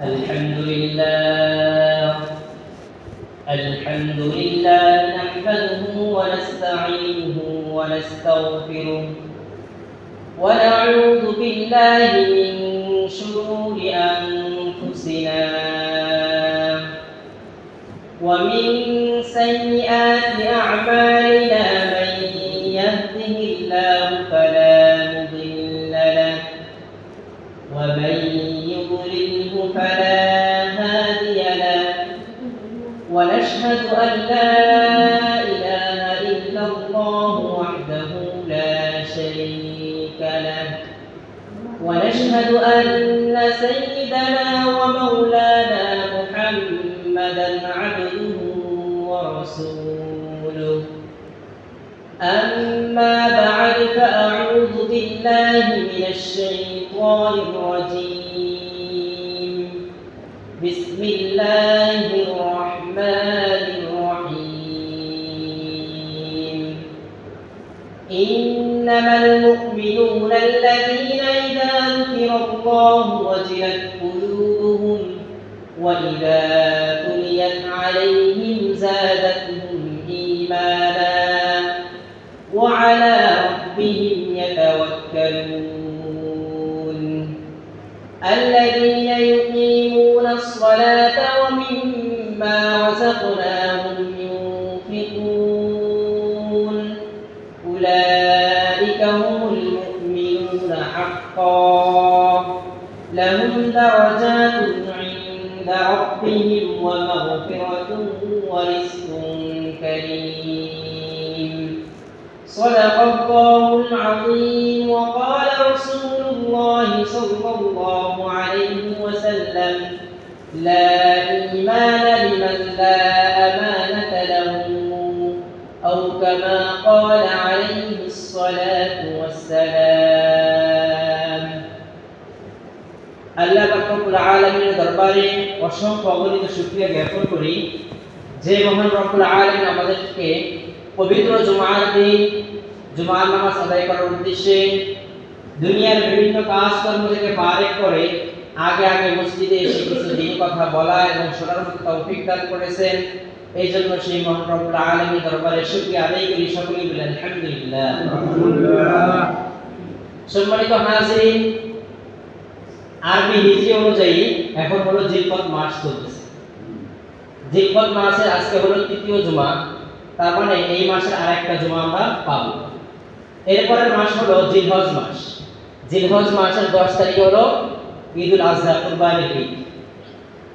الحمد لله الحمد لله نحمده ونستعينه ونستغفره ونعوذ بالله من شرور أنفسنا ومن سيئات أعمالنا من يهده الله فلا مضل له ومن يضلله فلا هادي له ونشهد أن لا إله إلا الله وحده لا شريك له ونشهد أن سيدنا ومولانا محمدا عبده ورسوله أما بعد فأعوذ بالله من الشيطان الرجيم بسم الله الرحمن الرحيم إنما المؤمنون الذين إذا ذكر الله وجلت قلوبهم وإذا تليت عليهم زادتهم إيمانا وعلى ربهم يتوكلون الذين يقيمون الصلاة ومما رزقناهم ينفقون أولئك هم المؤمنون حقا لهم درجات عند ربهم ومغفرة ورزق كريم صدق الله العظيم وقال رسول الله صلى الله عليه وسلم لا إيمان لمن لا أمانة له أو كما قال عليه الصلاة والسلام আল্লাহ রব্বুল আলামিনের দরবারে অসংখ্য অগণিত শুকরিয়া জ্ঞাপন করি যে মহান রব্বুল আলামিন আমাদেরকে পবিত্র জুমার দিন জুমার নামাজ আদায় করার উদ্দেশ্যে দুনিয়ার বিভিন্ন কাজকর্ম থেকে ফারেক করে আগে মসজিদে এসে কিছু দিন কথা বলা এবং শোনার মতো তৌফিক দান করেছেন। এই জন্য সেই মহান রব্বুল আলামিনের দরবারে শুকরিয়া আদায় করি, সকলেই বলেন আলহামদুলিল্লাহ। সম্মানিত হাজিরিন, আরবি হিজরি অনুযায়ী এখন হলো জিলকদ মাস চলতেছে। জিলকদ মাসের আজকে হলো তৃতীয় জুমা, তার মানে এই মাসের আরেকটা জুমা আমরা পাবো। এরপরের মাস হলো জিলহজ মাস। জিলহজ মাসের 10 তারিখ হলো ঈদুল আজহা, কুরবানির ঈদ।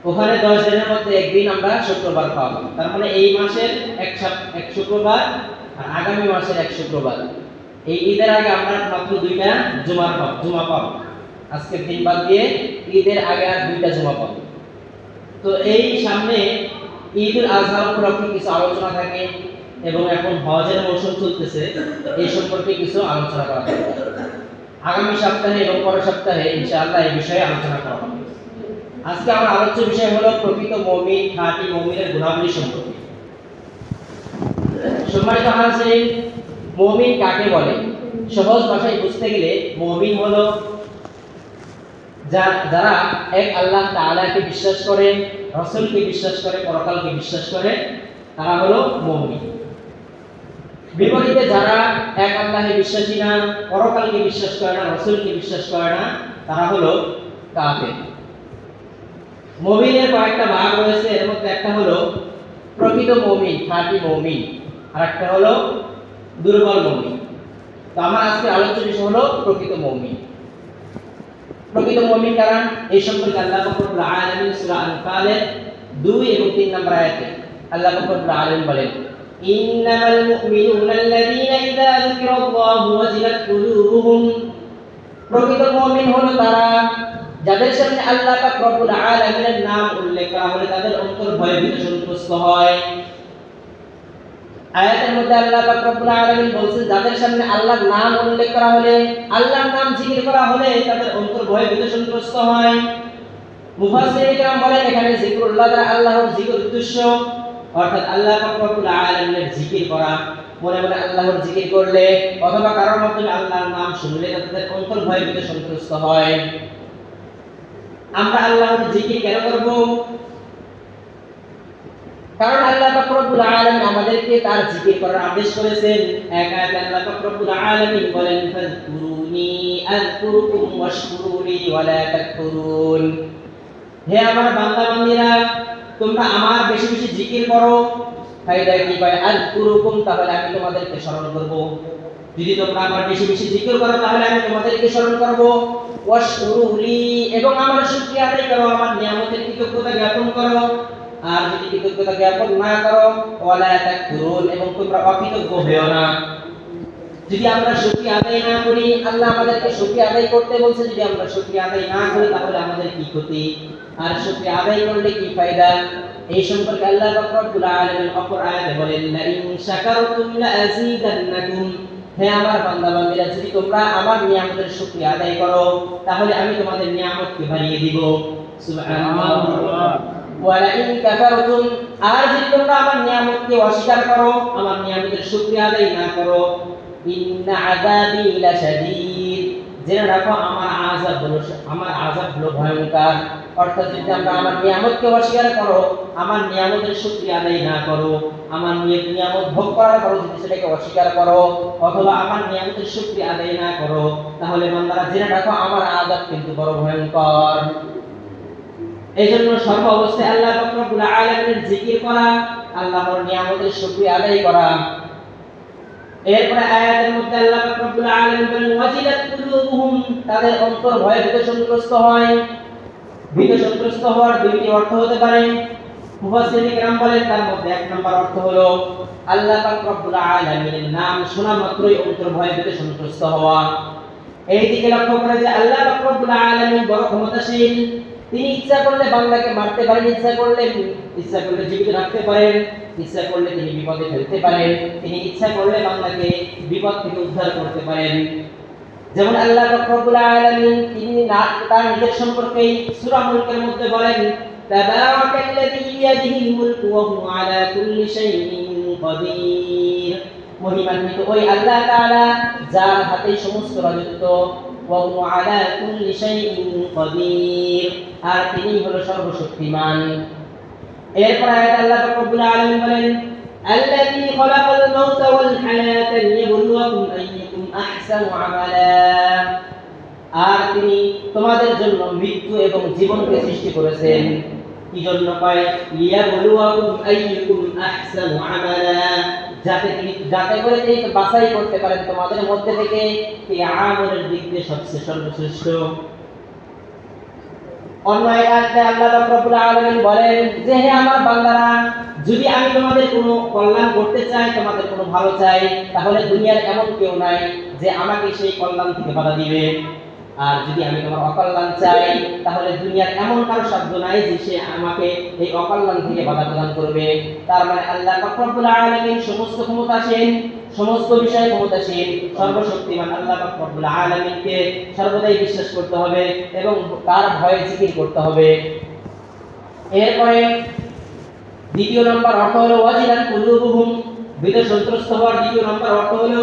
ওখানে 10 দিনের মধ্যে একদিন আমরা শুক্রবার পাবো। তার মানে এই মাসের এক শুক্রবার আর আগামী মাসের এক শুক্রবার। এই ঈদের আগে আমরা মাত্র 2টা জুমা পাবো। আজকের দিন বাদ দিয়ে ঈদের আগে আর 2টা জুমা পাবো। তো এই সামনে ঈদুল আজহার উপলক্ষে কিছু আলোচনা থাকে এবং এখন হজের মৌসুম চলতেছে, এই সম্পর্কে কিছু আলোচনা করা হবে। আগামী সপ্তাহে এবং পরের সপ্তাহে ইনশাআল্লাহ এই বিষয়ে আলোচনা করা হবে। আজকে আমার আলোচ্য বিষয় হলো প্রকৃত মুমিন, খাঁটি মুমিনের গুণাবলী সম্পর্কে। সম্মানিত হাজিরিন, মুমিন কাকে বলে? সহজ ভাষায় বুঝতে গেলে মুমিন হলো যারা এক আল্লাহ তাআলাকে বিশ্বাস করে, রাসূলকে বিশ্বাস করে, পরকালকে বিশ্বাস করে, তারা হলো মুমিন। বিপরীতে যারা এক আল্লাহে বিশ্বাসী না, পরকালকে বিশ্বাস করে না, রাসূলকে বিশ্বাস করে না, তারা হলো কাফের। মুমিনের কয়েকটা ভাগ রয়েছে, এর মধ্যে একটা হলো প্রকৃত মুমিন, খাঁটি মুমিন, আর একটা হলো দুর্বল মুমিন। তো আমার আজকে আলোচ্য বিষয় হলো প্রকৃত মুমিন। প্রকৃত মুমিন কারা? এই সম্পর্কে আল্লাহ রব্বুল আলামিন সূরা আনফালের 2 এবং 3 নম্বর আয়াতে আল্লাহ রব্বুল আলামিন বলেন, ইন্নামাল মুমিনুনা আল্লাযীনা ইযা যুকিরাল্লাহু ওয়াজিলাত কুলুবুহুম। প্রকৃত মুমিন হলো তারা যাদের সামনে আল্লাহ পাক রব্বুল আলামিনের নাম উল্লেখ করা হলে তাদের অন্তর ভয়ভীত সন্ত্রস্ত হয়। আয়াতের মধ্যে আল্লাহ পাক রব্বুল আলামিন বলেন যাদের সামনে আল্লাহর নাম উল্লেখ করা হলে, আল্লাহর নাম জিকির করা হলে তাদের অন্তর ভয়ভীত সন্ত্রস্ত হয়। মুফাসসিরিন کرام বলেন এখানে জিকরুল্লাহ দ্বারা আল্লাহর জিকির উদ্দেশ্য, অর্থাৎ আল্লাহ পাক রব্বুল আলামিনের জিকির করা। মনে মনে আল্লাহর জিকির করলে অথবা কারোর মাধ্যমে আল্লাহর নাম শুনলে তাদের অন্তর ভয়ভীত সন্ত্রস্ত হয়। আমরা আল্লাহর জিকির কেন করব? কারণ আল্লাহ পাক রব্বুল আলামিন আমাদেরকে তার জিকির করার আদেশ করেছেন। এক আয়াতে আল্লাহ পাক রব্বুল আলামিন বলেন, ফাযকুরুনি আযকুরুকুম ওয়াশকুরুলি ওয়ালা তাকফুরুন। হে আমার বান্দা-বান্দীরা, তোমরা আমার বেশি বেশি জিকির করো। ফায়দা কি পায়? আযকুরুকুম, তাহলে আমি তোমাদেরকে স্মরণ করব। যদি তোমরা আমার বেশি বেশি জিকির করো তাহলে আমি তোমাদেরকে স্মরণ করব। ওয়াশকুরুলি, এবং আমার শুকরিয়া আদায় করো, আমার নিয়ামতের কৃতজ্ঞতা জ্ঞাপন করো। আর যদি কৃতজ্ঞতা জ্ঞাপন না করো, ওয়ালা তাকফুরুন, এবং তোমরা অকৃতজ্ঞ হও না। যদি আমরা শুকরিয়া আদায় না করি, আল্লাহ আমাদেরকে শুকরিয়া আদায় করতে বলছে, যদি আমরা শুকরিয়া আদায় না করি তাহলে আমাদের কি ক্ষতি, আর শুকরিয়া আদায় করলে কি ফায়দা? এই সম্পর্কে আল্লাহ পাক রব্বুল আলামিন অপর আয়াতে বলেন, লা ইন শাকারতুম লা আযীদান্নাকুম। হে আমার বান্দা-বান্দীরা, যদি তোমরা আমার নিয়ামতের শুকরিয়া আদায় করো তাহলে আমি তোমাদের নিয়ামতকে বাড়িয়ে দিব। সুবহানাল্লাহ। ওয়া লা ইন কাফারতুম, আর যদি তোমরা আমার নিয়ামতকে অস্বীকার করো, আমার নিয়ামতের শুকরিয়া আদায় না করো, ইন্না আযাবি লাশাদীদ, জেনে রাখো আমার আযাব হলো ভয়ঙ্কর। অর্থাৎ যদি আমরা আমার নিয়ামতকে অস্বীকার করো, আমার নিয়ামতের শুকরিয়া আদায় না করো, আমার নিয়ামত ভোগ করার পরও যদি সেটাকে অস্বীকার করো, অথবা আমার নিয়ামতের শুকরিয়া আদায় না করো, তাহলে বান্দারা জেনে রাখো আমার আযাব কিন্তু বড় ভয়ঙ্কর। এইজন্য সর্ব অবস্থায় আল্লাহ পাক রব্বুল আলামিনের জিকির করা, আল্লাহর নিয়ামতের শুকরিয়া আদায় করা। এরপরে আয়াতের মধ্যে আল্লাহ পাক রব্বুল আলামিন বলেন, ওয়াজিলাত কুলুবুহুম, তাদের অন্তর ভয়ে ভীত সন্ত্রস্ত হয়। ভীত সন্ত্রস্ত হওয়ার দুইটি অর্থ হতে পারে। মুফাসসিরিন کرام বলেন তার মধ্যে এক নম্বর অর্থ হলো আল্লাহ পাক রব্বুল আলামিনের নাম শোনা মাত্রই অন্তর ভয়ে ভীত সন্ত্রস্ত হওয়া। এই দিকে লক্ষ্য করে যে আল্লাহ পাক রব্বুল আলামিন বড় ক্ষমতাশীল। তিনি ইচ্ছা করলে বান্দাকে মারতে পারেন, ইচ্ছা করলে জীবিত রাখতে পারেন, ইচ্ছা করলে তিনি বিপদে ফেলতে পারেন, তিনি ইচ্ছা করলে বান্দাকে বিপদ থেকে উদ্ধার করতে পারেন। যেমন আল্লাহ পাক রব্বুল আলামিন তিনি তার নিজের সম্পর্কেই সূরা মুলকের মধ্যে বলেন, তাবারাকাল্লাযী বিয়াদিহিল মুলকু ওয়া হুয়া আলা কুল্লি শাইইন কাদির। মহিমান্বিত ওই আল্লাহ তাআলা যার হাতে সমস্ত রাজত্ব, ওয়া হুয়া আলা কুল্লি শাইইন কাদির, আর তিনি হলো সর্বশক্তিমান। এরপর আয়াত আল্লাহ পাক রব্বুল আলামিন বলেন, আল্লাযী খালাকাল মাউতা ওয়াল হায়াতা লিয়াবলুয়াকুম আইয়ুকুম আহসানু আমালা। আর তিনি তোমাদের জন্য মৃত্যু এবং জীবনকে সৃষ্টি করেছেন। কি জন্য পায়? লিয়াবলুয়াকুম আইয়ুকুম আহসানু আমালা, যাতে করে তিনি বাছাই করতে পারেন তোমাদের মধ্যে থেকে কে আমলের দিক দিয়ে সবচেয়ে সর্বশ্রেষ্ঠ। অন্য আয়াতে আল্লাহ রাব্বুল আলামিন বলেন যে, হে আমার বান্দারা, যদি আমি তোমাদের কোনো কল্যাণ করতে চাই, তোমাদের কোনো ভালো চাই, তাহলে দুনিয়ার এমন কেউ নাই যে আমাকে সেই কল্যাণ থেকে বাধা দিবে। আর যদি আমি তোমার অকল্যাণ চাই, তাহলে দুনিয়ার এমন কারো সাধ্য নাই যে সে আমাকে এই অকল্যাণ থেকে বাধা প্রদান করবে। তার মানে আল্লাহ রাব্বুল আলামিন সমস্ত ক্ষমতাশীল, সমস্ত বিষয়ে ক্ষমতাশীল, সর্বশক্তিমান আল্লাহ রাব্বুল আলামিনকে সর্বদাই বিশ্বাস করতে হবে এবং তার ভয়ে জিকির করতে হবে। এরপরে দ্বিতীয় নম্বর অর্থ হলো ওয়াজিলাত কুলুবুহুম, ভীত সন্ত্রস্ত হওয়ার দ্বিতীয় নম্বর অর্থ হলো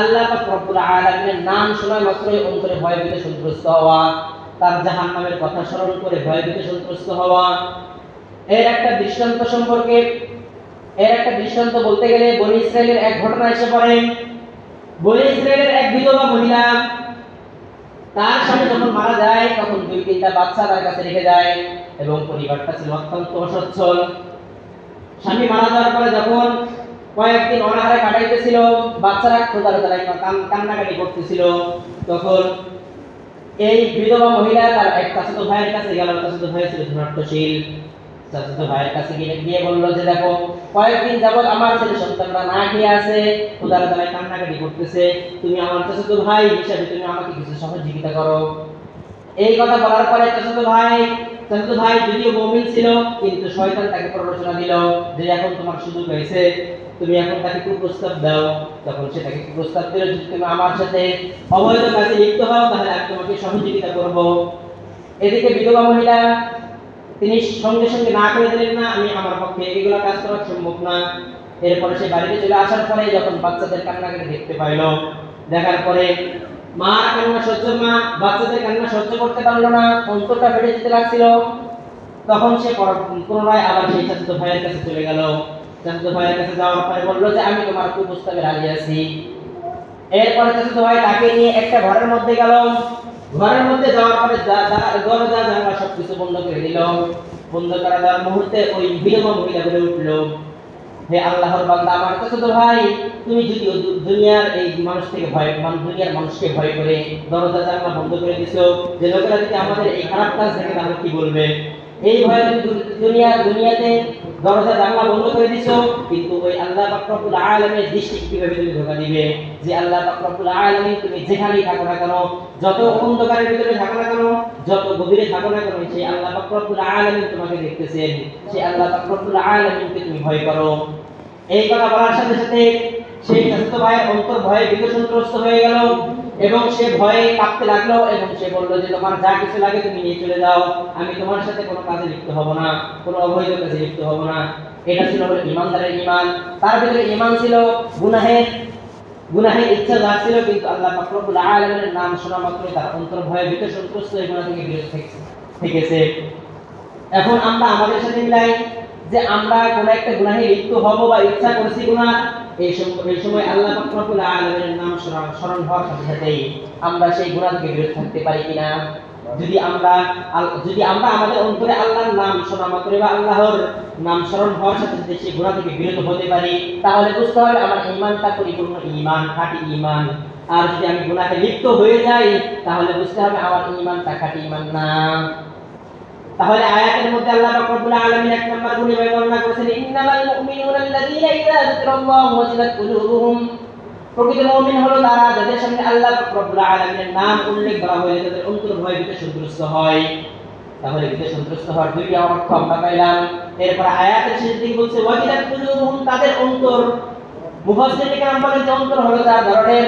আল্লাহ পাক রব্বুল আলামিনের নাম শোনা মাত্রই অন্তরে ভয়ে ভীত সন্ত্রস্ত হওয়া, তার জাহান্নামের কথা স্মরণ করে ভয়ে ভীত সন্ত্রস্ত হওয়া। এর একটা দৃষ্টান্ত বলতে গেলে বনী ইসরাইলের এক ঘটনা এসে পড়ে। বনী ইসরাইলের এক বিধবা মহিলা, তার স্বামী যখন মারা যায় তখন 2-3টা বাচ্চা তার কাছে রেখে যায় এবং পরিবারটা ছিল অত্যন্ত অসচ্ছল। স্বামী মারা যাওয়ার পরে যখন কয়েকদিন অনাহারে কাটাইতেছিল, বাচ্চারা খোদার জ্বালায় কান্নাকাটি করতেছিল, তখন এই বিধবা মহিলা তার এক চাচাতো ভাইয়ের কাছে গেল। চাচাতো ভাই ছিল ধনাঢ্যশীল। চাচাতো ভাইয়ের কাছে গিয়ে বলল যে, দেখো, কয়েকদিন যাবত আমার ছেলে সন্তানরা না খেয়ে আছে, খোদার জ্বালায় কান্নাকাটি করতেছে, তুমি আমার চাচাতো ভাই হিসাবে তুমি আমাকে কিছু সহযোগিতা করো। এই কথা বলার পরে চাচাতো ভাই যদিও মুমিন ছিল, কিন্তু শয়তান তাকে প্ররোচনা দিল যে এখন তোমার সুযোগ হয়েছে, তুমি এখন তাকে কুপ্রস্তাব দাও। তখন সে তাকে কুপ্রস্তাব দিল, যদি তুমি আমার সাথে অবৈধ কাজে লিপ্ত হও তাহলে আমি তোমাকে সহযোগিতা করব। এদিকে বিধবা মহিলা তিনি সঙ্গে সঙ্গে না করে দিলেন না, আমি আমার পক্ষে এগুলো কাজ করা সম্ভব না। এরপরে সে বাড়িতে চলে আসার পরে যখন বাচ্চাদের কান্নাকাটি দেখতে পাইল, দেখার পরে মার কান্না বাচ্চাদের কান্না সহ্য করতে পারলো না, অন্তরটা ফেটে যেতে লাগছিল। তখন সে পুনরায় আবার সেই চাচাতো ভাইয়ের কাছে চলে গেল। চাচাতো ভাইয়ের কাছে যাওয়ার পরে বলল যে আমি তোমার কুপ্রস্তাবে রাজি আছি। এরপরে চাচাতো ভাই তাকে নিয়ে একটা ঘরের মধ্যে গেল। ঘরের মধ্যে যাওয়ার পরে দরজা জানলা সবকিছু বন্ধ করে দিল। বন্ধ করে দেওয়ার মুহূর্তে ওই বিধবা মহিলা বলে উঠল, হে আল্লাহর বান্দা, আমার চাচাতো ভাই, তুমি যদি দুনিয়ার এই মানুষ থেকে দুনিয়ার মানুষকে ভয় করে দরজা জানলা বন্ধ করে দিছো, যে লোকেরা যদি আমাদের এই খারাপ কাজ দেখে তাহলে কি বলবে, এই ভয়ে দুনিয়াতে দরজা জানলা বন্ধ করে দিছো, কিন্তু ওই আল্লাহ পাক রব্বুল আলামিনের দৃষ্টি কিভাবে তুমি ধোঁকা দিবে? যে আল্লাহ পাক রব্বুল আলামিন তুমি যেখানেই থাকো না কেন, যত অন্ধকারের ভিতরে থাকো না কেন, যত গভীরে থাকো না কেন, সেই আল্লাহ পাক রব্বুল আলামিন তোমাকে দেখতেছেন। সেই আল্লাহ পাক রব্বুল আলামিনকে তুমি ভয় করো। এই কথা বলার সাথে সাথে সেই চাচাতো ভাইয়ের অন্তর ভয়ে বিকশনগ্রস্ত হয়ে গেল এবং সে ভয়ে কাঁপতে লাগলো এবং সে বলল যে তোমার যা কিছু লাগে তুমি নিয়ে চলে যাও, আমি তোমার সাথে কোনো কাজে লিপ্ত হব না, কোনো অবৈধ কাজে লিপ্ত হব না। এটা ছিল হলো ইমানদারের ঈমান। তার ভিতরে ঈমান ছিল, গুনাহের ইচ্ছা জাগছিল, কিন্তু আল্লাহ পাক রব্বুল আলামিনের নাম শোনা মাত্রই তার অন্তর ভয়ে বিকশনগ্রস্ত হয়ে গুনাহ থেকে বিরত থেকেছে। এখন আমরা আমাদের সাথে মিলাই যে আমরা কোন একটা গুনাহে লিপ্ত হব বা ইচ্ছা করছি গুনাহ, এই সময় আল্লাহ পাক রব্বুল আলামিনের নাম স্মরণ হওয়ার সাথে সাথেই আমরা সেই গুনাহ থেকে বিরত থাকতে পারি কিনা? যদি আমরা আমাদের অন্তরে আল্লাহর নাম শোনা মাত্রই বা আল্লাহর নাম স্মরণ হওয়ার সাথে সাথে সেই গুনাহ থেকে বিরত হতে পারি, তাহলে বুঝতে হবে আমার ঈমানটা পরিপূর্ণ ঈমান, খাঁটি ঈমান। আর যদি আমি গুনাহে লিপ্ত হয়ে যাই, তাহলে বুঝতে হবে আমার ঈমানটা খাঁটি ঈমান না। তাহলে আয়াতের মধ্যে আল্লাহ পাক রব্বুল আলামিন এক নম্বর গুণে বর্ণনা করেছেন, ইন্নামাল মুমিনুনা আল্লাযীনা ইযা যিকরাল্লাহু ওয়াজিলাত কুলুবুহুম। প্রকৃত মুমিন হলো তারা যাদের সামনে আল্লাহ পাক রব্বুল আলামিনের নাম উল্লেখ করা হয় তাদের অন্তর ভয় বিকশনগ্রস্ত হয়। তাহলে বিকশনগ্রস্ত হওয়ার দুইটি অর্থ আমরা পাইলাম। এরপর আয়াতের শেষের দিকে বলছে ওয়াজিলাত কুলুবুহুম, তাদের অন্তর। মুফাসসিরিন কেরাম বলেন যে অন্তর হলো চার ধরনের।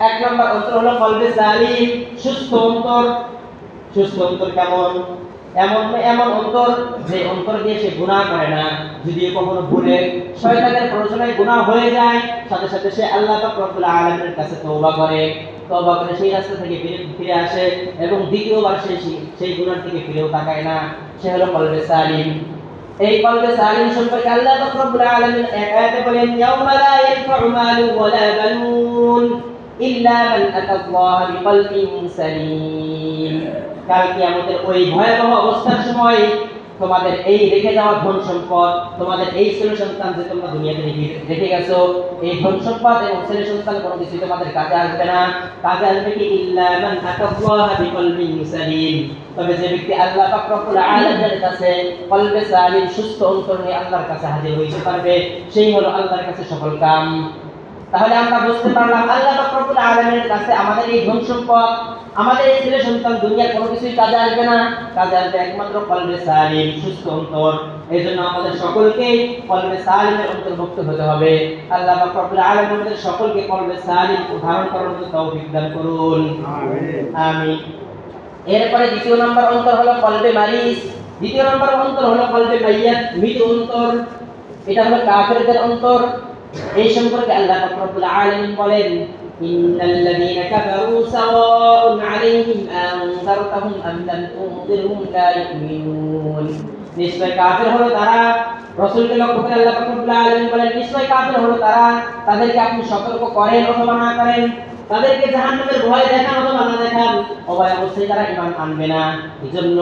এক নম্বর অন্তর হলো কলবে সালিম, সুস্থ অন্তর। সুস্থ অন্তর কেমন? এমন অন্তর যে অন্তর দিয়ে সে গুনাহ করে না, যদিও কখনো ভুলে শয়তানের প্ররোচনায় গুনাহ হয়ে যায়, সাথে সাথে সে আল্লাহ পাক রব্বুল আলামিনের কাছে তওবা করে সেই রাস্তা থেকে ফিরে আসে এবং দ্বিতীয়বার সেই গুনাহ থেকে ফিরেও তাকায় না। সে হলো কলবে সালিম। এই কলবে সালিম সম্পর্কে আল্লাহ পাক রব্বুল আলামিন এক আয়াতে বলেন, ইয়াউমা লা ইয়ানফা'ু মালুন ওয়ালা বানুন ইল্লা মান আতাল্লাহা বিকলবিন সালিম। কাল কিয়ামতের ওই ভয়াবহ অবস্থার সময় তোমাদের এই রেখে যাওয়া ধন সম্পদ, তোমাদের এই ছেলে সন্তান যে তোমরা দুনিয়াতে রেখে গেছো, এই ধন সম্পদ এবং ছেলে সন্তান কোনো কিছু তোমাদের কাজে আসবে না। কাজে আসবে কি? ইল্লা মান আতাল্লাহা বিকলবিন সালিম। তবে যে ব্যক্তি আল্লাহ পাক রব্বুল আলামিনের কাছে কলবে সালিম, সুস্থ অন্তর নিয়ে আল্লাহর কাছে হাজির হইতে পারবে, সেই হলো আল্লাহর কাছে সফল কাম। তাহলে আমরা বুঝতে পারলাম আল্লাহ পাক রব্বুল আলামিনের কাছে আমাদের এই ধন সম্পদ, আমাদের এই ছেলে সন্তান দুনিয়ার কোনো কিছুই কাজে আসবে না। কাজে আসবে একমাত্র কলবে সালিম, সুস্থ অন্তর। এজন্য আমাদের সকলকে কলবে সালিমের অন্তর্ভুক্ত হতে হবে। আল্লাহ পাক রব্বুল আলামিন আমাদের সকলকে কলবে সালিম ধারণ করার মতো তৌফিক দান করুন, আমিন আমিন। এরপরে দ্বিতীয় নম্বর অন্তর হলো কলবে মারিস। দ্বিতীয় নম্বর অন্তর হলো কলবে মাইয়াত, মৃত অন্তর। এটা হলো কাফেরদের অন্তর। এই সম্পর্কে আল্লাহ পাক রব্বুল আলামিন বলেন, ইন্নাল্লাযীনা কাফারু সাওয়াউন আলাইহিম আনযারতাহুম আম লাম তুনযিরহুম লা ইউমিনুন। নিশ্চয় কাফের হলো তারা, রাসূলকে লক্ষ্য করে আল্লাহ পাক রব্বুল আলামিন বলেন, নিশ্চয় কাফের হলো তারা, তাদেরকে আপনি সতর্ক করেন অথবা না করেন, তাদেরকে জাহান্নামের ভয় দেখান অথবা না দেখান, উভয় অবস্থায় তারা ঈমান আনবে না। এজন্য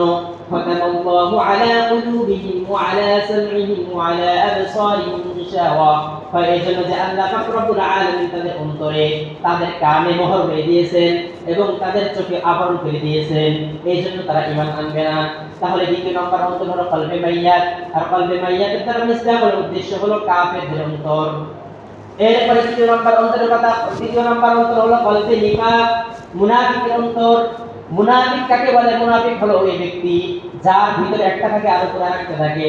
ফাতামাল্লাহু আলা কুলুবিহিম ওয়া আলা সামঈহিম ওয়া আলা আবসারিহিম গিশাওয়া। এজন্য যে আল্লাহ পাক রব্বুল আলামিন তাদের অন্তরে, তাদের কানে মোহর করে দিয়েছেন এবং তাদের চোখে আবরণ করে দিয়েছেন, এইজন্য তারা ঈমান আনবে না। তাহলে দ্বিতীয় নম্বর অন্তর হলো কলবে মাইয়াত। আর কলবে মাইয়াতের দ্বারা ইসলামের উদ্দেশ্য হলো কাফেরদের অন্তর। এরপরে দ্বিতীয় নম্বর অন্তর হলো কলবে নিফাক, মুনাফিকের অন্তর। মুনাফিক কাকে বলে? মুনাফিক হলো ওই ব্যক্তি যার ভিতরে একটা থাকে আর উপরে আরেকটা থাকে।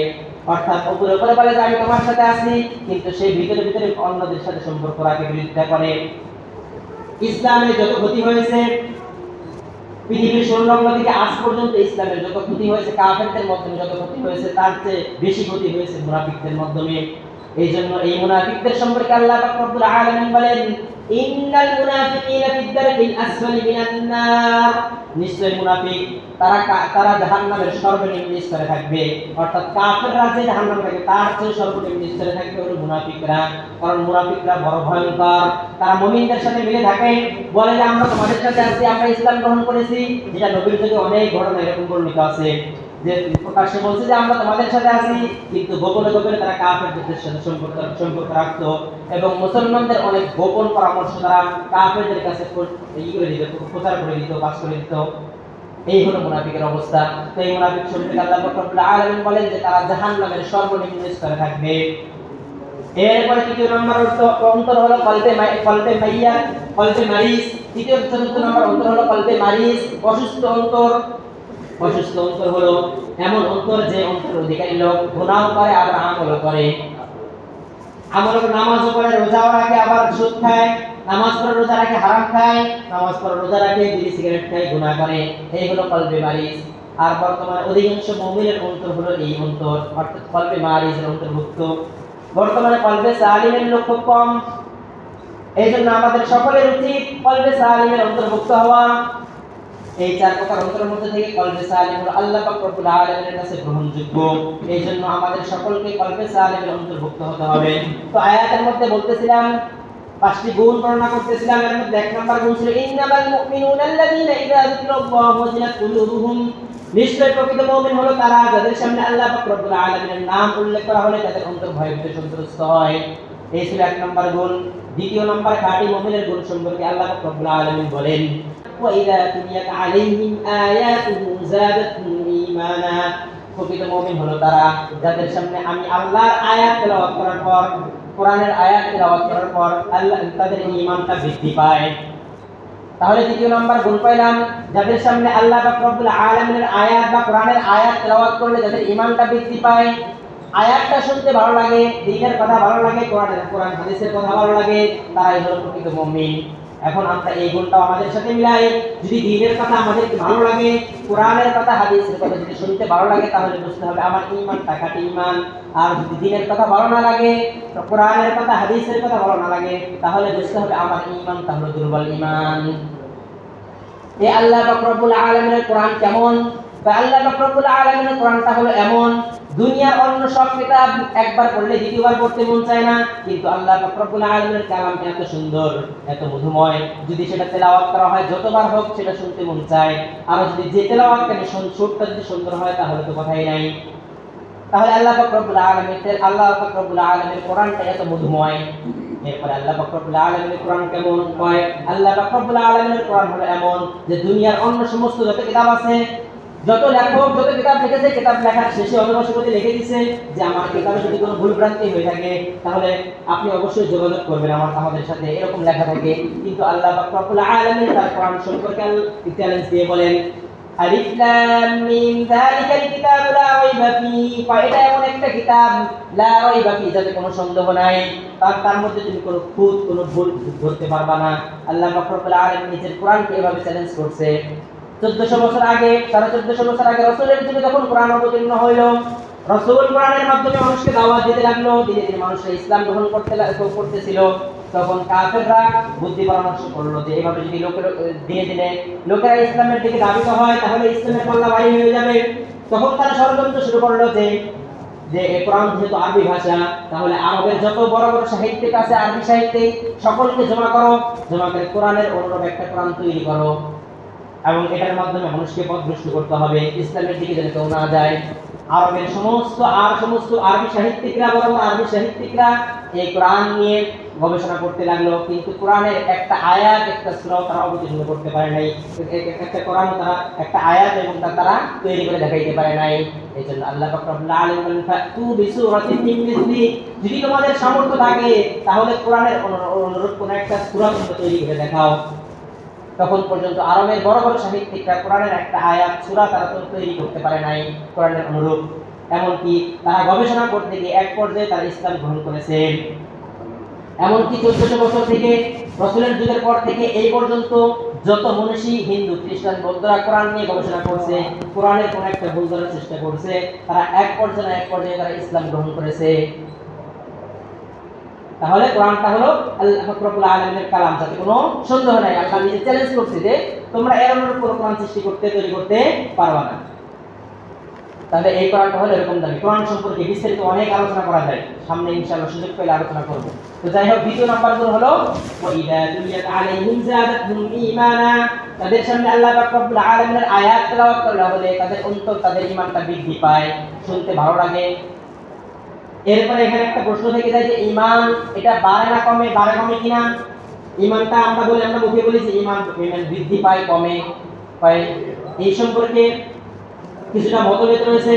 অর্থাৎ উপরে বলে যে আমি তোমার সাথে আছি, কিন্তু সেই ভিতরে অন্যদের সাথে সম্পর্ক রাখে, বিরোধিতা করে। ইসলামের যত ক্ষতি হয়েছে পৃথিবীর সংলগ্ন থেকে আজ পর্যন্ত, ইসলামের যত ক্ষতি হয়েছে, কাফেরদের মাধ্যমে যত ক্ষতি হয়েছে, তার চেয়ে বেশি ক্ষতি হয়েছে মুনাফিকদের মাধ্যমে। এই জন্য এই মুনাফিকদের সম্পর্কে আল্লাহ পাক রব্বুল আলামিন বলেন ইন্নাল মুনাফিকিনা ফিদ দারকিল আসফালি মিনান নার, নিশ্চয় মুনাফিক তারা জাহান্নামের সর্বনিম্ন স্তরে থাকবে। অর্থাৎ কাফেররা যে জাহান্নামে থাকবে তার চেয়ে সর্বনিম্ন স্তরে থাকবে হলো মুনাফিকরা। কারণ মুনাফিকরা বড় ভয়ঙ্কর, তারা মুমিনদের সাথে মিলে থাকে, বলে যে আমরা তোমাদের সাথে আছি, আমরা ইসলাম গ্রহণ করেছি। যেটা নবীর যুগে অনেক ঘটনা এরকম বর্ণিত আছে যে প্রকাশ্যে বলছে যে আমরা তোমাদের সাথে আছি, কিন্তু গোপনে গোপনে তারা কাফেরদের সাথে সম্পর্ক রাখতো এবং মুসলমানদের অনেক গোপন পরামর্শ তারা কাফেরদের কাছে করে দিত, প্রচার করে দিত, পাস করে দিত। এই হলো মুনাফিকের অবস্থা। তো এই মুনাফিক সম্পর্কে আল্লাহ পাক রব্বুল আলামিন বলেন যে তারা জাহান্নামের সর্বনিম্ন স্তরে থাকবে। এরপরে তৃতীয় নম্বর অন্তর হলো কলবে মাইয়া, কলবে মারিস। তৃতীয় চতুর্থ নম্বর অন্তর হলো কলবে মারিস, অসুস্থ অন্তর। অসুস্থ অন্তর হলো এমন অন্তর যে অন্তর অধিকারী লোক গুনাহ করে আবার আমলও করে, নামাজও পড়ে, রোজাও রাখে, আবার সুদ খায়, নামাজ পড়ে রোজা রাখে হারাম খায়, নামাজ পড়ে রোজা রাখে বিড়ি সিগারেট খায়, গুনাহ করে। এই হলো কলবে মারিস। আর বর্তমানে অধিকাংশ মুমিনের অন্তর হলো এই অন্তর, অর্থাৎ কলবে মারিসের অন্তর্ভুক্ত। বর্তমানে কলবে সালিমের লোক খুব কম। এই জন্য আমাদের সকলের উচিত কলবে সালিমের অন্তর্ভুক্ত হওয়া। এই চার প্রকার অন্তরের মধ্যে থেকে কলবে সালিম হলো আল্লাহ পাক রব্বুল আলামিনের কাছে গ্রহণযোগ্য। এই জন্য আমাদের সকলকে কলবে সালিমের অন্তর্ভুক্ত হতে হবে। তো আয়াতের মধ্যে বলতেছিলাম পাঁচটি গুণ বর্ণনা করতেছিলাম। এর মধ্যে এক নাম্বার গুণ ছিল ইন্নামাল মুমিনুনা আল্লাযীনা ইযা যুকিরাল্লাহু ওয়াজিলাত কুলুবুহুম, নিশ্চয় প্রকৃত মুমিন হলো তারা যাদের সামনে আল্লাহ পাক রব্বুল আলামিনের নাম উল্লেখ করা হলে তাদের অন্তর ভয়ে সন্ত্রস্ত হয়। এই ছিল এক নাম্বার গুণ। দ্বিতীয় নাম্বার খাঁটি মুমিনের গুণ সম্পর্কে আল্লাহ পাক রব্বুল আলামিন বলেন وَإِذَا تُلِيَتْ عَلَيْهِمْ آيَاتُهُ زَادَتْهُمْ إِيمَانًا, প্রকৃত মুমিন হলো তারা যাদের সামনে আমি আল্লাহর আয়াত তেলাওয়াত করার পর, কোরআনের আয়াত তেলাওয়াত করার পর আল্লাহ তাদের ঈমানটা বৃদ্ধি পায়। তাহলে দ্বিতীয় নাম্বার গুণ পাইলাম, যাদের সামনে আল্লাহ পাক রব্বুল আলামিনের আয়াত বা কোরআনের আয়াত তেলাওয়াত করলে যাদের ঈমানটা বৃদ্ধি পায়, আয়াতটা শুনতে ভালো লাগে, দ্বীনের কথা ভালো লাগে, কোরআন হাদিসের কথা ভালো লাগে, তারাই হলো প্রকৃত মুমিন। এখন আমরা এই গুণটা আমাদের সাথে মিলাই, যদি দ্বীনের কথা আমাদের ভালো লাগে, কোরআনের কথা হাদিসের কথা যদি শুনতে ভালো লাগে, তাহলে বুঝতে হবে আমার ঈমানটা খাঁটি ঈমান। আর যদি দ্বীনের কথা ভালো না লাগে, কোরআনের কথা হাদিসের কথা ভালো না লাগে, তাহলে বুঝতে হবে আমার ঈমানটা হলো দুর্বল ঈমান। এই আল্লাহ পাক রব্বুল আলামিনের কোরআন কেমন? আল্লাহ পাক রব্বুল আলামিনের কোরআনটা হলো এমন, দুনিয়ার অন্য সব কিতাব একবার পড়লে দ্বিতীয়বার পড়তে মন চায় না, কিন্তু আল্লাহ পাক রব্বুল আলামিনের কালাম এত সুন্দর, এত মধুময়, যদি সেটা তেলাওয়াত করা হয় যতবার হোক সেটা শুনতে মন চায়। আর যদি যে তেলাওয়াত করে সুরটা যদি সুন্দর হয় তাহলে তো কথাই নাই। তাহলে আল্লাহ পাক রব্বুল আলামিনের কোরআনটা এত মধুময়। এরপরে আল্লাহ পাক রব্বুল আলামিনের কোরআন কেমন হয়? আল্লাহ পাক রব্বুল আলামিনের কোরআন হলো এমন যে দুনিয়ার অন্য সমস্ত যত কিতাব আছে, যত লেখক যত কিতাব লিখেছে, কিতাব লেখার শেষে অবশ্যই লিখে দিয়েছে যে আমার কিতাবে যদি কোনো ভুল ভ্রান্তি হয়ে থাকে তাহলে আপনি অবশ্যই যোগাযোগ করবেন আমাদের সাথে, এরকম লেখা থাকে। কিন্তু আল্লাহ পাক রব্বুল আলামিন তার কোরআন সম্পর্কে চ্যালেঞ্জ দিয়ে বলেন আলিফ লাম মিম যালিকাল কিতাবু লা রাইবা ফীহি, এটা এমন একটা কিতাব লা রাইবা ফীহি, যাতে কোনো সন্দেহ নাই, তার মধ্যে তুমি কোনো খুঁত কোনো ভুল ধরতে পারবা না। আল্লাহ পাক রব্বুল আলামিন নিজের কোরআনকে এভাবে চ্যালেঞ্জ করছে। 1400 বছর আগে, 1450 বছর আগে রাসূলের যুগে যখন কোরআন অবতীর্ণ হইল, রাসূল কোরআনের মাধ্যমে মানুষকে দাওয়াত দিতে লাগলো, ধীরে ধীরে মানুষরা ইসলাম গ্রহণ করতেছিল। তখন কাফেররা বুদ্ধি পরামর্শ করলো যে এভাবে যদি দিনে দিনে লোকেরা ইসলামের দিকে ধাবিত হয় তাহলে ইসলামের পাল্লা ভারী হয়ে যাবে। তখন তারা ষড়যন্ত্র শুরু করলো যে এই কোরআন যেহেতু আরবি ভাষা, তাহলে আরবের যত বড় বড় সাহিত্যিক আছে আরবি সাহিত্যিক সকলকে জমা করে কোরআনের অনুরূপ একটা কোরআন তৈরি করো, এবং এটার মাধ্যমে মানুষকে পথভ্রষ্ট করতে হবে, ইসলামের দিকে যেন কেউ না যায়। আরবের সমস্ত আরবি সাহিত্যিকরা এই কোরআন নিয়ে গবেষণা করতে লাগলো, কিন্তু কোরআনের একটা আয়াত একটা সূরাও তারা অবতীর্ণ করতে পারে নাই, একটা আয়াত এবং তারা তৈরি করে দেখাইতে পারে নাই। এই জন্য আল্লাহ পাক রব্বুল আলামিন বলেন ফাতু বিসূরাতিন মিন মিসলি, যদি তোমাদের সামর্থ্য থাকে তাহলে কোরআনের অনুরূপ কোন একটা সূরা তৈরি করে দেখাও। তখন পর্যন্ত আরবের বড় বড় সাহিত্যিকরা কোরআনের একটা আয়াত সূরা তারা তৈরি করতে পারে নাই কোরআনের অনুরূপ। এমনকি তারা গবেষণা করতে গিয়ে এক পর্যায়ে তারা ইসলাম গ্রহণ করেছে। এমনকি 1400 বছর থেকে রাসূলের যুগের পর থেকে এই পর্যন্ত যত মনীষী হিন্দু খ্রিস্টান বৌদ্ধরা কোরআন নিয়ে গবেষণা করছে, কোরআনের কোন একটা ভুল ধরার চেষ্টা করছে, তারা এক পর্যায়ে তারা ইসলাম গ্রহণ করেছে। তাহলে কোরআনটা হলো আল্লাহ রাব্বুল আলামিনের কালাম, যাতে কোনো সন্দেহ নাই। আল্লাহ নিজে চ্যালেঞ্জ করছে যে তোমরা এর অনুরূপ কোনো কোরআন সৃষ্টি করতে তৈরি করতে পারবে না। তাহলে এই কোরআনটা হলো এরকম দামি। কোরআন সম্পর্কে বিস্তারিত অনেক আলোচনা করা যায়, সামনে ইনশাআল্লাহ সুযোগ পেলে আলোচনা করব। তো যাই হোক, দ্বিতীয় নাম্বারগুলো হলো ওয়াইদা তুলিয়াত আলাইহিম যাদাতহুম ঈমানা, তাদের সামনে আল্লাহ পাক রব্বুল আলামিনের আয়াত তেলাওয়াত করা হলে তাদের অন্তর, তাদের ঈমানটা বৃদ্ধি পায়, শুনতে ভালো লাগে। এরপরে এখানে একটা প্রশ্ন থেকে যায় যে ঈমান এটা বাড়ে না কমে, বাড়ে কমে কিনা? ঈমানটা আমরা মুখে বলি যে ঈমান বৃদ্ধি পায় কমে পায়, এই সম্পর্কে কিছুটা মতভেদ রয়েছে।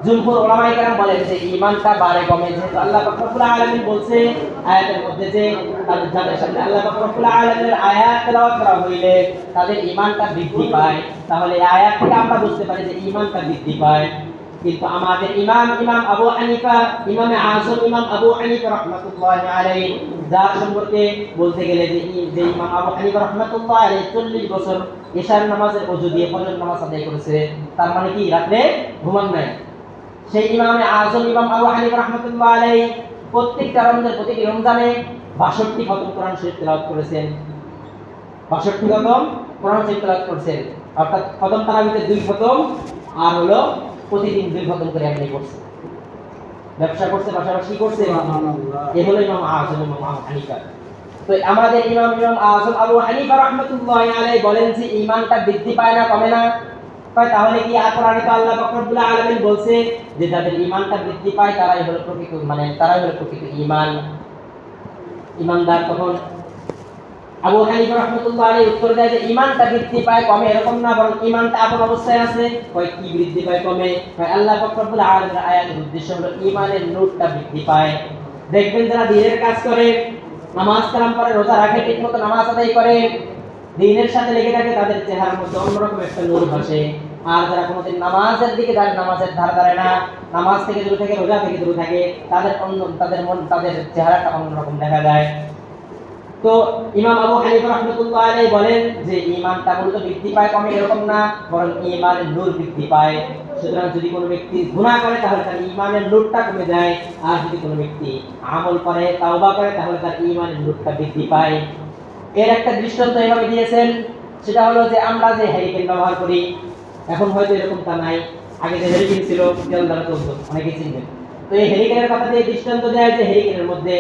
জুমহুর উলামায়ে কেরাম বলেন যে ঈমানটা বাড়ে কমে, যেহেতু আল্লাহ পাক রব্বুল আলামিন বলছে আয়াতের মধ্যে যে যাদের সামনে আল্লাহ পাক রব্বুল আলামিনের আয়াত তেলাওয়াত করা হইলে তাদের ঈমানটা বৃদ্ধি পায়, তাহলে এই আয়াত থেকে আমরা বুঝতে পারি যে ঈমানটা বৃদ্ধি পায়। কিন্তু আমাদের ইমাম আবু হানিফা, ইমামে আযম ইমাম আবু হানিফা রাহমাতুল্লাহি আলাইহি, যার সম্পর্কে বলতে গেলে যে ইমাম আবু হানিফা রাহমাতুল্লাহি আলাইহি 40 বছর ইশার নামাজের ওযু দিয়ে ফজর নামাজ আদায় করেছে, তার মানে কি রাতে ঘুমান নাই। সেই ইমামে আযম ইমাম আবু হানিফা রাহমাতুল্লাহি আলাইহি প্রত্যেকটা প্রতিটি রমজানে 62 খতম কোরআন শরীফ তেলাওয়াত করেছেন। 62 খতম কোরআন শরীফ তেলাওয়াত করেছেন, অর্থাৎ খতম তারাবিতে 2 খতম, আর হলো প্রতিদিন 2 খতম করে আপনি করছে, ব্যবসা করছে, পাশাপাশি করছে। এই হলো ইমাম আযম ইমাম আবু হানিফা। তো আমাদের ইমাম আযম আবু হানিফা রাহমাতুল্লাহি আলাইহি বলেন যে ঈমানটা বৃদ্ধি পায় না কমে না। তাহলে কি কোরআনে তো আল্লাহ পাক রব্বুল আলামিন বলছে যে যাদের ঈমানটা বৃদ্ধি পায় তারাই হলো প্রকৃত, তারাই হলো প্রকৃত ঈমানদার। তখন আবু হানিফা রাহমাতুল্লাহি আলাইহি উত্তর দেয় যে ঈমানটা বৃদ্ধি পায় কমে এরকম না, বরং ঈমানটা আপন অবস্থায় আছে। কয় কি বৃদ্ধি পায় কমে? আল্লাহ পাক রব্বুল আলামিনের আয়াতের উদ্দেশ্য হলো ঈমানের নূরটা বৃদ্ধি পায়। দেখবেন যারা দ্বীনের কাজ করে, নামাজ কালাম পড়ে, রোজা রাখে, ঠিকমতো নামাজ আদায় করে, দ্বীনের সাথে লেগে থাকে, তাদের চেহারার মধ্যে অন্যরকম একটা নূর ভাসে। আর যারা কোনোদিন নামাজের দিকে নামাজের ধার ধারে না, নামাজ থেকে দূরে থাকে, রোজা থেকে দূরে থাকে, তাদের চেহারাটা অন্যরকম দেখা যায়। তো ইমাম আবু হানিফা রাহমাতুল্লাহি আলাইহি বলেন যে ঈমানটা মূলত বৃদ্ধি পায় কমে এরকম না, বরং ঈমানের নূর বৃদ্ধি পায়। সুতরাং যদি কোনো ব্যক্তি গুনাহ করে তাহলে তার ঈমানের নূরটা কমে যায়, আর যদি কোনো ব্যক্তি আমল করে, তাওবা করে, তাহলে তার ঈমানের নূরটা বৃদ্ধি পায়। এর একটা দৃষ্টান্ত এভাবে দিয়েছেন, সেটা হলো যে আমরা যে হ্যারিকেন ব্যবহার করি, এখন হয়তো এরকমটা নাই, আগে যে হ্যারিকেন ছিল তেল দ্বারা চলতো, অনেকে চিনবেন। তো এই হ্যারিকেনের কথা দিয়ে দৃষ্টান্ত দেয় যে হ্যারিকেনের মধ্যে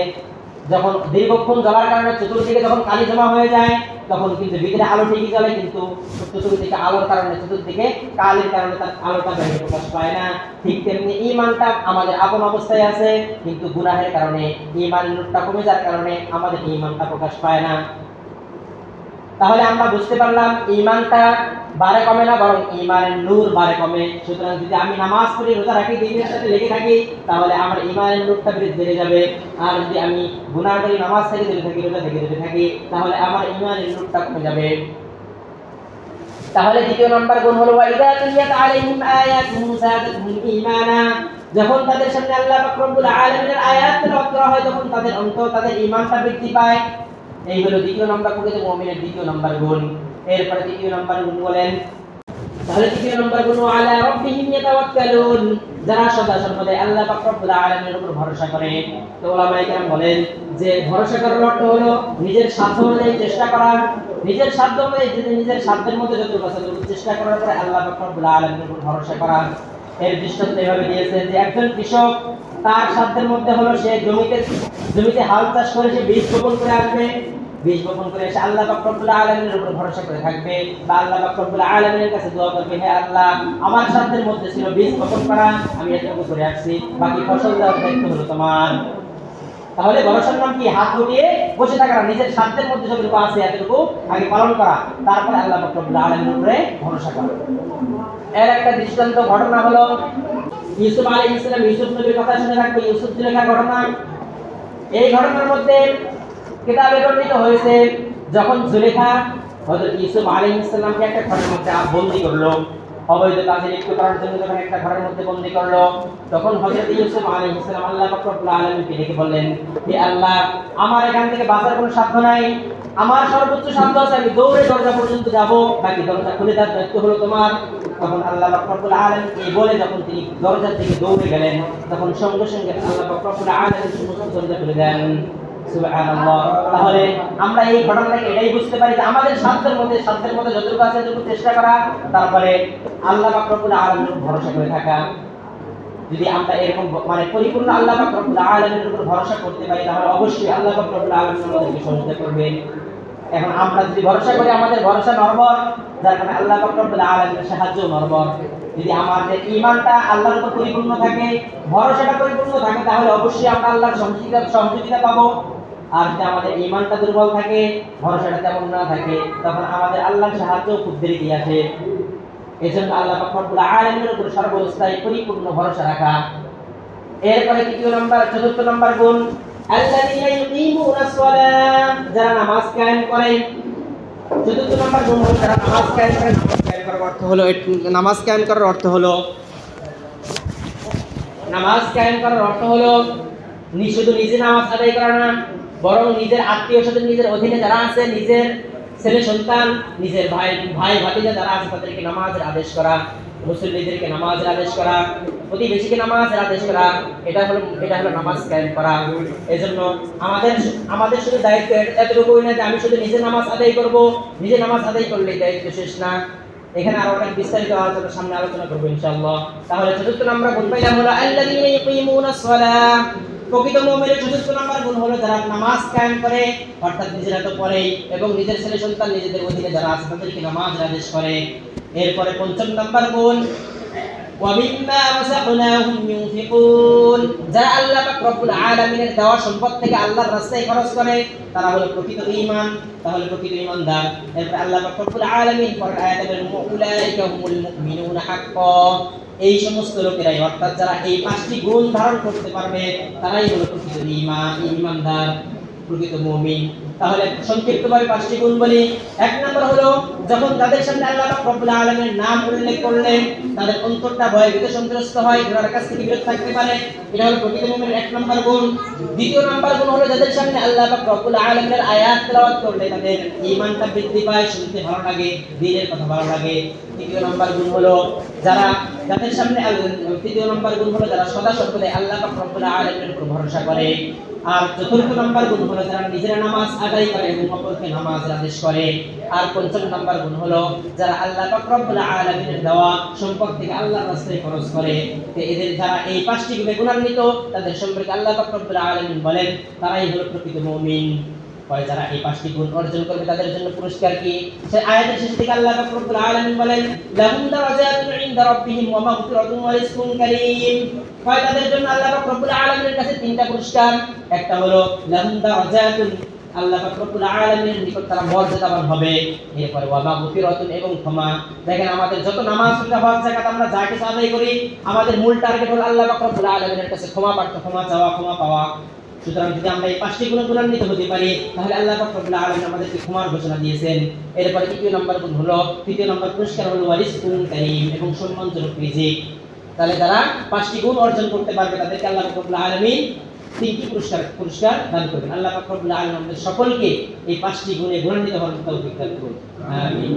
যখন দীর্ঘক্ষণ জ্বলার কারণে চতুর্দিকে যখন কালি জমা হয়ে যায়, তখন কিন্তু ভিতরে আলো ঠিকই জ্বলে, কিন্তু চতুর্দিকে আলোর কারণে, চতুর্দিকে কালির কারণে তার আলোটা বাইরে প্রকাশ পায় না। ঠিক তেমনি ঈমানটা আমাদের আপন অবস্থায় আছে, কিন্তু গুনাহের কারণে ঈমানের নূরটা কমে যাওয়ার কারণে আমাদের ঈমানটা প্রকাশ পায় না। তাহলে আমরা বুঝতে পারলাম ঈমানটা বাড়ে কমে না, বরং ঈমানের নূর বাড়ে কমে। সুতরাং যদি আমি নামাজ পড়ি, রোজা রাখি, দ্বীনের সাথে লেগে থাকি, তাহলে আমার ঈমানের নূরটা বেড়ে যাবে। আর যদি আমি গুনাহ করি, নামাজ থেকে দূরে থাকি, রোজা থেকে দূরে থাকি, তাহলে আমার ঈমানের নূরটা কমে যাবে। তাহলে দ্বিতীয় নাম্বার গুণ হলো ওয়াইদা তুলিয়াত আলাইহিম আয়াতুহু যাদাতহুম ঈমানা, যখন তাদের সামনে আল্লাহ পাক রব্বুল আলামিনের আয়াত তেলাওয়াত করা হয় তখন তাদের অন্তর, তাদের ঈমানটা বৃদ্ধি পায়। এই হলো দ্বিতীয় নাম্বার প্রকৃত মুমিনের দ্বিতীয় নাম্বার গুণ। এরপরে তৃতীয় নাম্বার গুণ বলেন, তাহলে তৃতীয় নাম্বার গুণ আলা রাব্বিহিম ইয়াতাওয়াক্কালুন, যারা সদা সর্বদা আল্লাহ পাক রব্বুল আলামিনের উপর ভরসা করে। তো উলামায়ে কেরাম বলেন যে ভরসা করার অর্থ হলো নিজের সাধ্য অনুযায়ী চেষ্টা করা, নিজের সাধ্য অনুযায়ী, নিজের সাধ্যের মধ্যে যতটুকু আছে ততটুকু চেষ্টা করার পরে আল্লাহ পাক রব্বুল আলামিনের উপর ভরসা করা। এর দৃষ্টান্ত এভাবে দিয়েছেন যে একজন কৃষক, তার সাধ্যের মধ্যে হলো সে জমিতে হাল চাষ করে সে বীজ বপন করে আসবে, বীজ বপন করে এসে আল্লাহ পাক রব্বুল আলামিনের উপর ভরসা করে থাকবে, বা আল্লাহ পাক রব্বুল আলামিনের কাছে দোয়া করবে, হে আল্লাহ, আমার সাধ্যের মধ্যে ছিল বীজ বপন করা, আমি এতটুকু করে আসছি, বাকি ফসল দেওয়ার দায়িত্ব হলো তোমার। তাহলে ভরসার নাম কি? হাত গুটিয়ে বসে থাকা না, নিজের সাধ্যের মধ্যে যতটুকু আছে এতটুকু আগে পালন করা, তারপরে আল্লাহ পাক রব্বুল আলামিনের উপরে ভরসা করা। এর একটা দৃষ্টান্ত ঘটনা হলো ইউসুফ আলাইহিস সালাম, ইউসুফ নবীর কথা শুনে থাকবে, ইউসুফ জুলেখার ঘটনা। এই ঘটনার মধ্যে কিতাবে বর্ণিত হয়েছে যখন জুলেখা হযরত ইউসুফ আলাইহিস সালামকে একটা ঘরের মধ্যে বন্দী করলো, অবৈধ কাজে লিপ্ত করার জন্য যখন একটা ঘরের মধ্যে বন্দী করলো, তখন হযরত ইউসুফ আলাইহিস সালাম আল্লাহ পাক রব্বুল আলামিনকে ডেকে বললেন, হে আল্লাহ, আমার এখান থেকে বাঁচার কোনো সাধ্য নাই, আমার সর্বোচ্চ সাধ্য আছে আমি দৌড়ে দরজা পর্যন্ত যাব, বাকি দরজা খুলে দেওয়ার দায়িত্ব হলো তোমার। তখন আল্লাহ পাক রব্বুল আলামিন এই বলে যখন তিনি দরজার দিকে দৌড়ে গেলেন, তখন সঙ্গে সঙ্গে আল্লাহ পাক রব্বুল আলামিন সমস্ত দরজা খুলে দেন। সুবহানাল্লাহ। তাহলে আমরা এই ঘটনা থেকে এটাই বুঝতে পারি যে আমাদের সাধ্যের মধ্যে যতটুকু আছে ততটুকু চেষ্টা করা, তারপরে আল্লাহ পাক রব্বুল আলামিনের উপর ভরসা করে থাকা। যদি আমরা এরকম মানে পরিপূর্ণ আল্লাহ পাক রব্বুল আলামিনের উপর ভরসা করতে পারি, তাহলে অবশ্যই আল্লাহ পাক রব্বুল আলামিন আমাদেরকে সহায়তা করবেন। এখন আমরা যদি ভরসা করি, আমাদের ভরসা নড়বড়, যার কারণে আল্লাহ পাক রব্বুল আলামিনের সাহায্য নড়বড়। যদি আমাদের ঈমানটা আল্লাহর উপর পরিপূর্ণ থাকে, ভরসাটা পরিপূর্ণ থাকে, তাহলে অবশ্যই আমরা আল্লাহর সহযোগিতা পাবো। আর যদি আমাদের ঈমানটা দুর্বল থাকে, ভরসাটা তেমন না থাকে, তখন আমাদের আল্লাহর সাহায্য খুব দেরিতে আসে। এজন্য আল্লাহ পাক রব্বুল আলামিনের উপর সর্বস্থায়ী পরিপূর্ণ ভরসা রাখা। এরপরে চতুর্থ নম্বর গুণ, আল্লাযীনা ইউকিমুনাস সালাহ, যারা নামাজ কায়েম করে। চতুর্থ নম্বর গুণ হলো যারা নামাজ কায়েম করে। নামাজ কায়েম করার অর্থ হলো শুধু নিজে নামাজ আদায় করা না, বরং নিজের আত্মীয় স্বজন, নিজের অধীনে যারা আছে, নিজের ছেলে সন্তান, নিজের ভাই ভাতিজা যারা আছে, তাদেরকে নামাজের আদেশ করা, মুসল্লিদেরকে নামাজের আদেশ করা, প্রতিবেশীকে নামাজের আদেশ করা, এটা হলো নামাজ কায়েম করা। এজন্য আমাদের শুধু দায়িত্ব এতটুকুই না যে আমি শুধু নিজে নামাজ আদায় করব, নিজে নামাজ আদায় করলেই দায়িত্ব শেষ না। এখানে আরো অনেক বিস্তারিত সামনে আলোচনা করবো ইনশাআল্লাহ। তাহলে চতুর্থ নম্বর গুণ পাইলাম হলো আল্লাযীনা ইউকিমুনাস সালাহ। প্রকৃত মুমিনের চতুর্থ নম্বর গুণ হলো যারা নামাজ কায়েম করে, অর্থাৎ নিজেরা তো পড়ে এবং নিজের ছেলে সন্তান, নিজেদের অধীনে যারা আছে তাদেরকে নামাজের আদেশ করে। এরপরে পঞ্চম নম্বর গুণ, ওয়া মিম্মা রাযাকনাহুম ইউনফিকুন, যারা আল্লাহ পাক রব্বুল আলামিনের দেওয়া সম্পদ থেকে আল্লাহর রাস্তায় খরচ করে, তারা হলো প্রকৃত ঈমান, তাহলে প্রকৃত ঈমানদার। এরপর আল্লাহ পাক রব্বুল আলামিন পরের আয়াতে বলেন, উলাইকা হুমুল মুমিনুনা হাক্কান, এই সমস্ত লোকেরাই, অর্থাৎ যারা এই পাঁচটি গুণ ধারণ করতে পারবে, তারাই হলো প্রকৃত ঈমানদার, প্রকৃত মুমিন। তাহলে সংক্ষিপ্তভাবে পাঁচটি গুণ বলি। এক নম্বর হলো যখন তাদের সামনে আল্লাহ পাক রব্বুল আলামিনের নাম উল্লেখ করলেন, তাদের অন্তরটা ভয়ে সন্ত্রস্ত হয়, গুনাহের কাছ থেকে বিরত থাকতে পারে, এটা হলো প্রকৃত মুমিনের এক নম্বর গুণ। দ্বিতীয় নম্বর গুণ হলো যাদের সামনে আল্লাহ পাক রব্বুল আলামিনের আয়াত তেলাওয়াত করলে তাদের ঈমানটা বৃদ্ধি পায়, শুনতে ভালো লাগে, দ্বীনের কথা ভালো লাগে। তৃতীয় নম্বর গুণ হলো যাদের সামনে যারা সদা সর্বদাই আল্লাহ পাক রব্বুল আলামিনের উপর ভরসা করে। আর চতুর্থ নম্বর গুণ হলো যারা নিজেরা নামাজ আদায় করে এবং অপরকে নামাজের আদেশ করে। আর পঞ্চম নম্বর গুণ হলো যারা আল্লাহ পাক রব্বুল আলামিনের দেওয়া সম্পদ থেকে আল্লাহর রাস্তায় খরচ করে। তো এদের যারা এই পাঁচটি গুণে গুণান্বিত, তাদের সম্পর্কে আল্লাহ পাক রব্বুল আলামিন বলেন তারাই হলো প্রকৃত মুমিন। যারা এই পাঁচটি গুণ অর্জন করবে তাদের জন্য পুরস্কার কি? সেই আয়াতের শেষ দিকে আল্লাহ পাক রব্বুল আলামিন বলেন, লাহুম দারাজাতুন ইনদা রাব্বিহিম ওয়া মাগফিরাতুন ওয়া রিজকুন কারীম। তাদের জন্য আল্লাহ পাক রব্বুল আলামিনের কাছে তিনটা পুরস্কার। একটা হলো লাহুম দারাজাতুন, আল্লাহ পাক রব্বুল আলামিনের নিকট তারা মর্যাদাবান হবে। এরপরে ওয়া মাগফিরাতুন, এবং ক্ষমা। দেখেন আমাদের যত নামাজ, রোজা, হজ, যাকাত আমরা যা কিছু আদায় করি, আমাদের মূল টার্গেট হলো আল্লাহ পাক রব্বুল আলামিনের কাছে ক্ষমা চাওয়া, ক্ষমা পাওয়া। সুতরাং যদি আমরা এই পাঁচটি গুণ গুণান্বিত হতে পারি, তাহলে আল্লাহ পাক রব্বুল আলামিন আমাদেরকে ক্ষমার ঘোষণা দিয়েছেন। এরপরে তৃতীয় নম্বর পুরস্কার হলো রিজকুন কারীম, এবং সম্মানজনক রিজিক। তাহলে যারা পাঁচটি গুণ অর্জন করতে পারবে তাদেরকে আল্লাহ পাক রব্বুল আলামিন তিনটি পুরস্কার দান করবেন। আল্লাহ পাক রব্বুল আলামিন আমাদের সকলকে এই পাঁচটি গুণে গুণান্বিত হওয়ার তৌফিক দান করুন। আমিন।